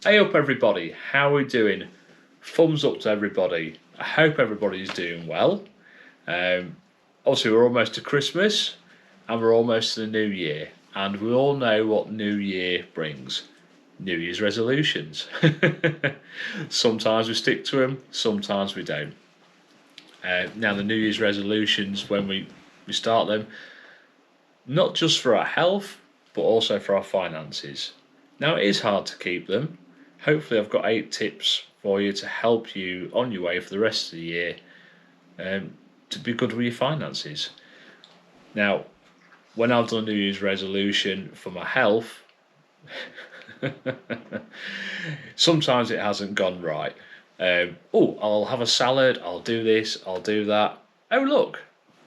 Hey up everybody, how are we doing? Thumbs up to everybody. I hope everybody's doing well. Obviously we're almost to Christmas and we're almost to the new year, and we all know what new year brings. New Year's resolutions. Sometimes we stick to them, sometimes we don't. Now the New Year's resolutions, when we start them, not just for our health but also for our finances. Now it is hard to keep them. Hopefully I've got 8 tips for you to help you on your way for the rest of the year, to be good with your finances. Now, when I've done a New Year's resolution for my health, sometimes it hasn't gone right. I'll have a salad, I'll do this, I'll do that. Oh look,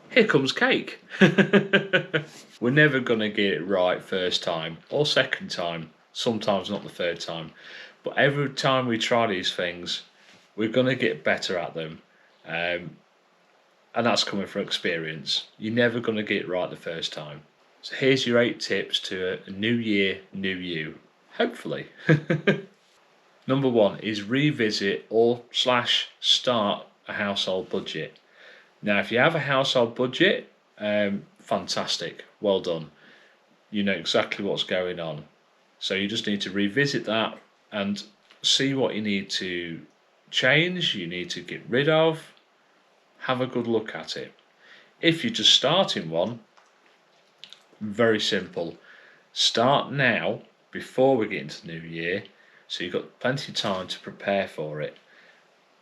here comes cake. We're never going to get it right first time or second time, sometimes not the third time. But every time we try these things, we're going to get better at them. And that's coming from experience. You're never going to get it right the first time. So here's your 8 tips to a new year, new you. Hopefully. Number 1 is revisit or / start a household budget. Now, if you have a household budget, fantastic, well done. You know exactly what's going on. So you just need to revisit that and see what you need to change, you need to get rid of. Have a good look at it. If you're just starting one, very simple. Start now before we get into the new year, so you've got plenty of time to prepare for it.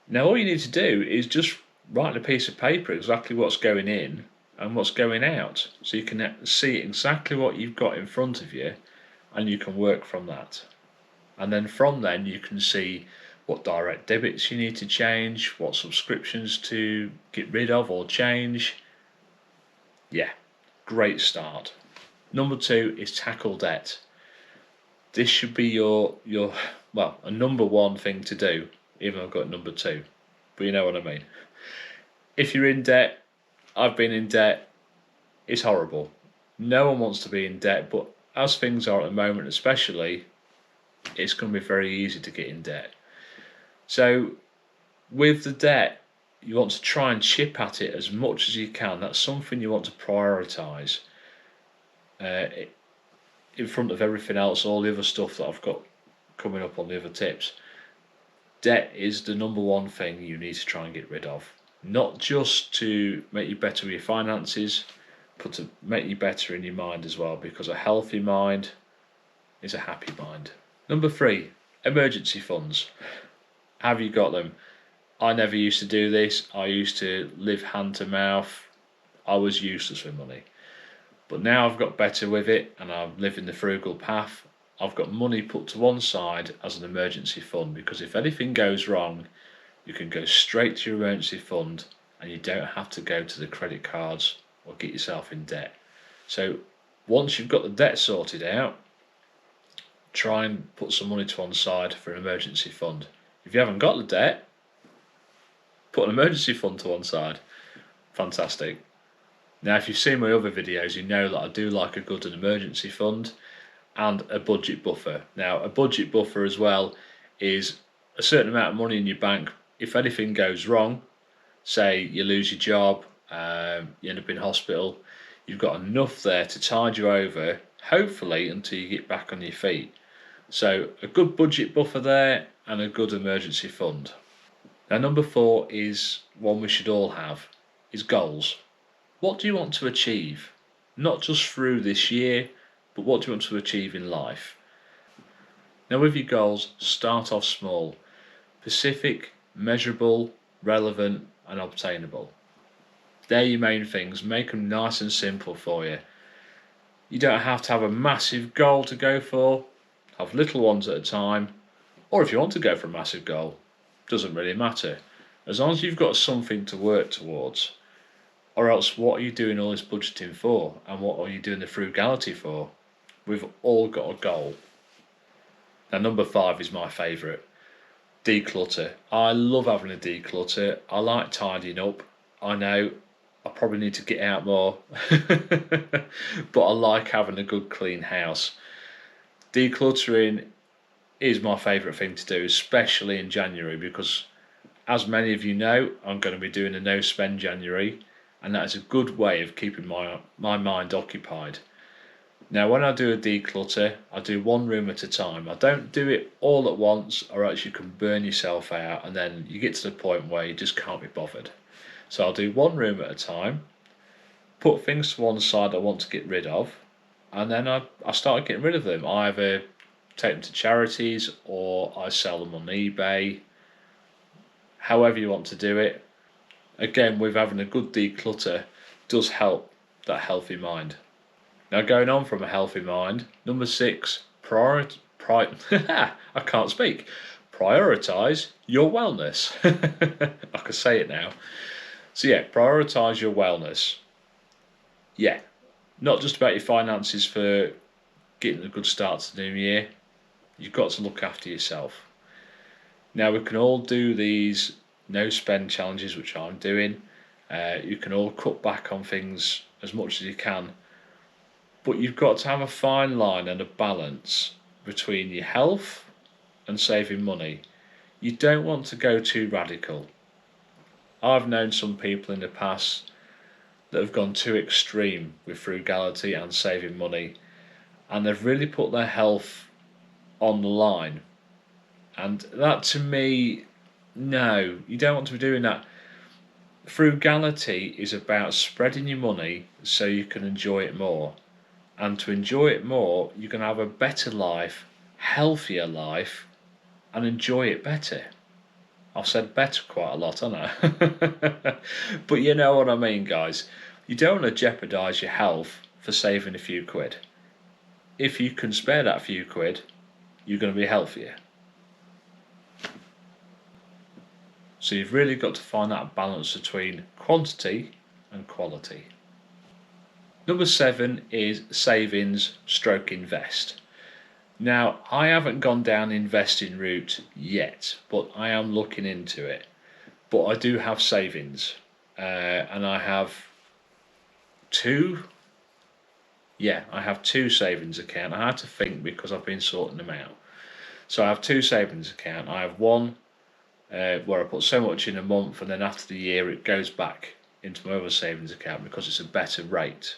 Now all you need to do is just write on a piece of paper exactly what's going in and what's going out, so you can see exactly what you've got in front of you and you can work from that. And then from then you can see what direct debits you need to change, what subscriptions to get rid of or change. Yeah, great start. Number 2 is tackle debt. This should be your a number 1 thing to do, even though I've got number 2, but you know what I mean. If you're in debt, I've been in debt, it's horrible. No one wants to be in debt, but as things are at the moment especially, it's going to be very easy to get in debt. So with the debt, you want to try and chip at it as much as you can. That's something you want to prioritise in front of everything else, all the other stuff that I've got coming up on the other tips. Debt is the number 1 thing you need to try and get rid of. Not just to make you better with your finances, but to make you better in your mind as well, because a healthy mind is a happy mind. Number 3, emergency funds. Have you got them? I never used to do this. I used to live hand to mouth. I was useless with money. But now I've got better with it and I'm living the frugal path. I've got money put to one side as an emergency fund, because if anything goes wrong, you can go straight to your emergency fund and you don't have to go to the credit cards or get yourself in debt. So once you've got the debt sorted out, try and put some money to one side for an emergency fund. If you haven't got the debt, put an emergency fund to one side. Fantastic. Now, if you've seen my other videos, you know that I do like a good emergency fund and a budget buffer. Now, a budget buffer as well is a certain amount of money in your bank. If anything goes wrong, say you lose your job, you end up in hospital, you've got enough there to tide you over, hopefully until you get back on your feet. So a good budget buffer there and a good emergency fund. Now number 4 is one we should all have, is goals. What do you want to achieve? Not just through this year, but what do you want to achieve in life? Now with your goals, start off small. Specific, measurable, relevant and obtainable. They're your main things. Make them nice and simple for you. You don't have to have a massive goal to go for. Have little ones at a time. Or if you want to go for a massive goal, doesn't really matter. As long as you've got something to work towards. Or else what are you doing all this budgeting for? And what are you doing the frugality for? We've all got a goal. Now number 5 is my favourite. Declutter. I love having a declutter. I like tidying up. I know I probably need to get out more. But I like having a good clean house. Decluttering is my favourite thing to do, especially in January, because as many of you know, I'm going to be doing a no spend January, and that is a good way of keeping my mind occupied. Now, when I do a declutter, I do one room at a time. I don't do it all at once, or else you can burn yourself out, and then you get to the point where you just can't be bothered. So I'll do one room at a time, put things to one side I want to get rid of, and then I start getting rid of them. I either take them to charities or I sell them on eBay, however you want to do it. Again, with having a good declutter does help that healthy mind. Now, going on from a healthy mind, number 6, I can't speak. Prioritise your wellness. I can say it now. So yeah, prioritise your wellness. Yeah, not just about your finances for getting a good start to the new year. You've got to look after yourself. Now, we can all do these no spend challenges, which I'm doing. You can all cut back on things as much as you can. But you've got to have a fine line and a balance between your health and saving money. You don't want to go too radical. I've known some people in the past that have gone too extreme with frugality and saving money, and they've really put their health on the line. And that, to me, no, you don't want to be doing that. Frugality is about spreading your money so you can enjoy it more. And to enjoy it more, you can have a better life, healthier life, and enjoy it better. I've said better quite a lot, haven't I? But you know what I mean, guys. You don't want to jeopardise your health for saving a few quid. If you can spare that few quid, you're going to be healthier. So you've really got to find that balance between quantity and quality. Number 7 is savings stroke invest. Now, I haven't gone down the investing route yet, but I am looking into it. But I do have savings, and I have two. Yeah, I have 2 savings accounts. I had to think because I've been sorting them out. So I have 2 savings accounts. I have one where I put so much in a month, and then after the year it goes back into my other savings account because it's a better rate.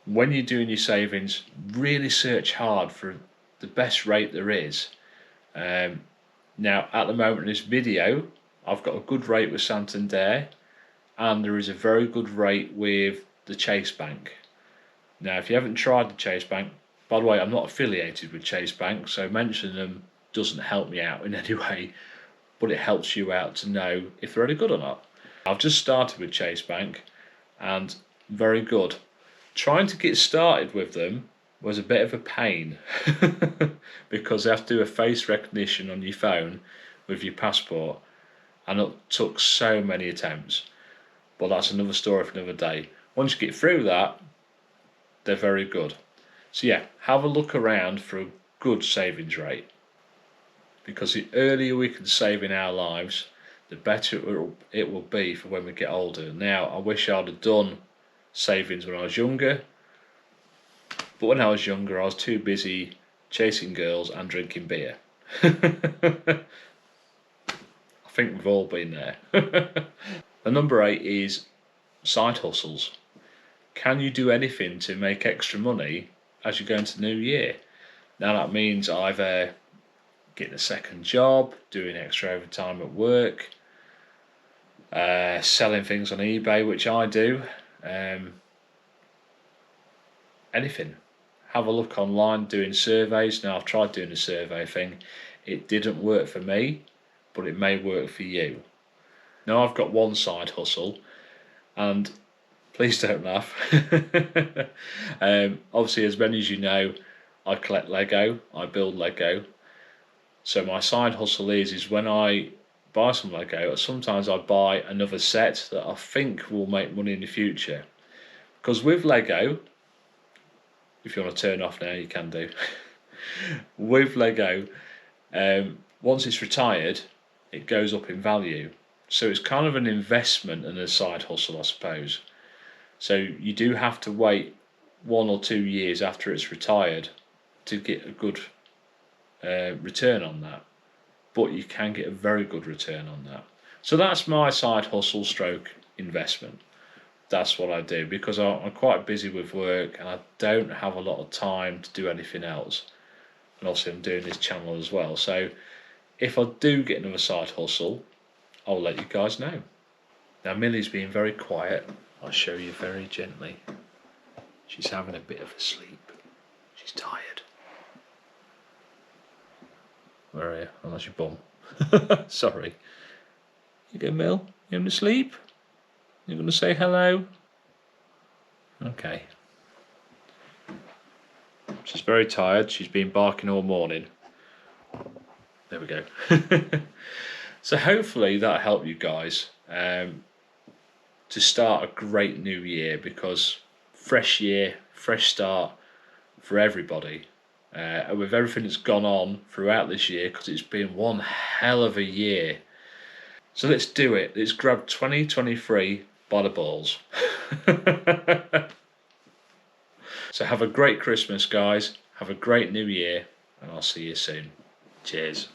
When you're doing your savings, really search hard for the best rate there is. Now, at the moment in this video, I've got a good rate with Santander, and there is a very good rate with the Chase Bank. Now, if you haven't tried the Chase Bank, by the way, I'm not affiliated with Chase Bank, so mentioning them doesn't help me out in any way, but it helps you out to know if they're any good or not. I've just started with Chase Bank, and very good. Trying to get started with them was a bit of a pain because they have to do a face recognition on your phone with your passport, and it took so many attempts. But that's another story for another day. Once you get through that, they're very good. So yeah, have a look around for a good savings rate, because the earlier we can save in our lives, the better it will be for when we get older. Now, I wish I'd have done savings when I was younger, but when I was younger I was too busy chasing girls and drinking beer. I think we've all been there. The number 8 is side hustles. Can you do anything to make extra money as you go into the new year? Now, that means either getting a second job, doing extra overtime at work, selling things on eBay, which I do. Anything. Have a look online doing surveys. Now, I've tried doing a survey thing. It didn't work for me, but it may work for you. Now, I've got one side hustle, and please don't laugh. Obviously, as many as you know, I collect Lego, I build Lego. So my side hustle is when I buy some Lego, sometimes I buy another set that I think will make money in the future. Because with Lego, if you want to turn off now, you can do. With Lego, once it's retired, it goes up in value. So it's kind of an investment and a side hustle, I suppose. So you do have to wait 1 or 2 years after it's retired to get a good return on that, but you can get a very good return on that. So that's my side hustle stroke investment. That's what I do because I'm quite busy with work and I don't have a lot of time to do anything else. And obviously I'm doing this channel as well. So if I do get another side hustle, I'll let you guys know. Now Millie's being very quiet. I'll show you very gently. She's having a bit of a sleep. She's tired. Where are you? Oh, that's your bum. Sorry. You go, Mill? You having a sleep? You going to say hello? Okay. She's very tired. She's been barking all morning. There we go. So hopefully that'll help you guys to start a great new year, because fresh year, fresh start for everybody. And with everything that's gone on throughout this year, because it's been one hell of a year. So let's do it. Let's grab 2023 by the balls. So have a great Christmas, guys. Have a great new year, and I'll see you soon. Cheers.